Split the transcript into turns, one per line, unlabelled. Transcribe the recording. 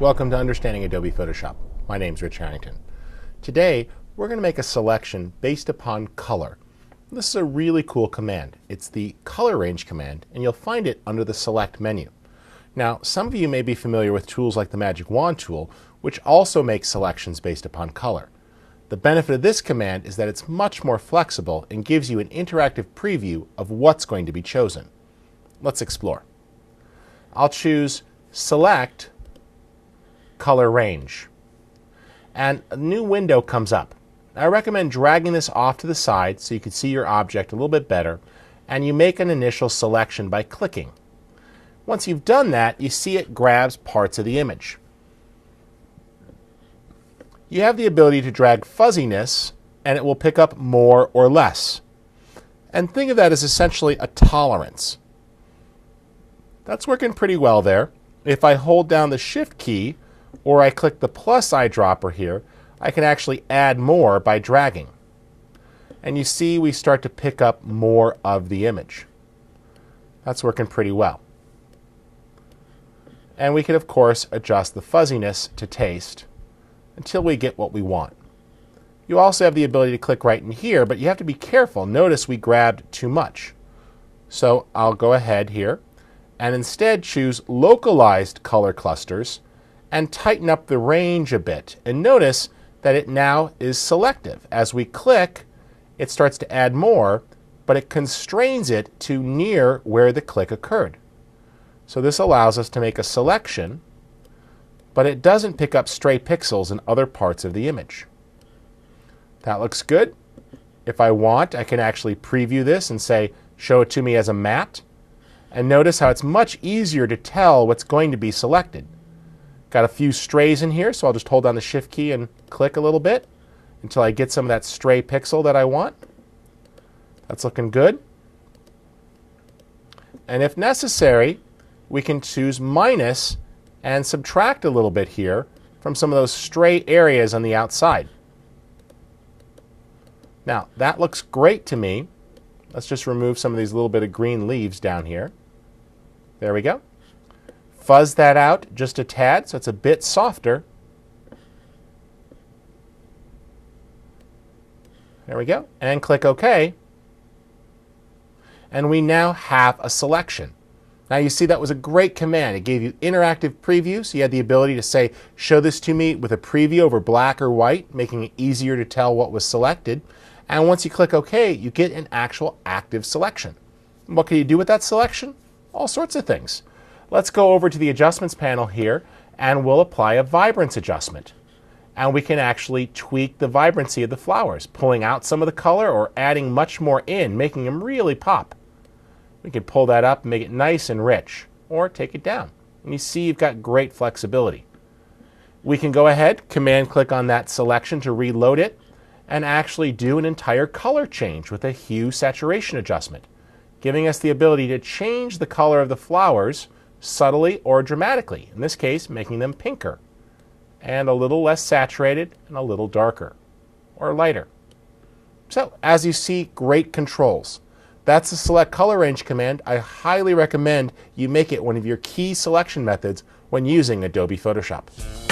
welcome to Understanding Adobe Photoshop. My name's Rich Harrington. Today, we're going to make a selection based upon color. This is a really cool command. It's the color range command, and you'll find it under the Select menu. Now, some of you may be familiar with tools like the Magic Wand tool, which also makes selections based upon color. The benefit of this command is that it's much more flexible and gives you an interactive preview of what's going to be chosen. Let's explore. I'll choose Select Color Range, and a new window comes up. I recommend dragging this off to the side so you can see your object a little bit better, and you make an initial selection by clicking. Once you've done that, you see it grabs parts of the image. You have the ability to drag fuzziness, and it will pick up more or less. And think of that as essentially a tolerance. That's working pretty well there. If I hold down the Shift key, or I click the plus eyedropper here, I can actually add more by dragging. And you see we start to pick up more of the image. That's working pretty well. And we can, of course, adjust the fuzziness to taste until we get what we want. You also have the ability to click right in here, but you have to be careful. Notice we grabbed too much. So I'll go ahead here and instead choose Localized Color Clusters and tighten up the range a bit. And notice that it now is selective. As we click, it starts to add more, but it constrains it to near where the click occurred. So this allows us to make a selection, but it doesn't pick up stray pixels in other parts of the image. That looks good. If I want, I can actually preview this and say, show it to me as a matte. And notice how it's much easier to tell what's going to be selected. Got a few strays in here, so I'll just hold down the Shift key and click a little bit until I get some of that stray pixel that I want. That's looking good. And if necessary, we can choose minus and subtract a little bit here from some of those stray areas on the outside. Now, that looks great to me. Let's just remove some of these little bit of green leaves down here. There we go. Fuzz that out just a tad so it's a bit softer. There we go. And click OK. And we now have a selection. Now you see that was a great command. It gave you interactive preview, so you had the ability to say, show this to me with a preview over black or white, making it easier to tell what was selected. And once you click OK, you get an actual active selection. And what can you do with that selection? All sorts of things. Let's go over to the Adjustments panel here, and we'll apply a vibrance adjustment. And we can actually tweak the vibrancy of the flowers, pulling out some of the color or adding much more in, making them really pop. We can pull that up and make it nice and rich, or take it down. And you see you've got great flexibility. We can go ahead, Command-click on that selection to reload it, and actually do an entire color change with a hue saturation adjustment, giving us the ability to change the color of the flowers subtly or dramatically, in this case making them pinker, and a little less saturated and a little darker, or lighter. So, as you see, great controls. That's the Select Color Range command. I highly recommend you make it one of your key selection methods when using Adobe Photoshop.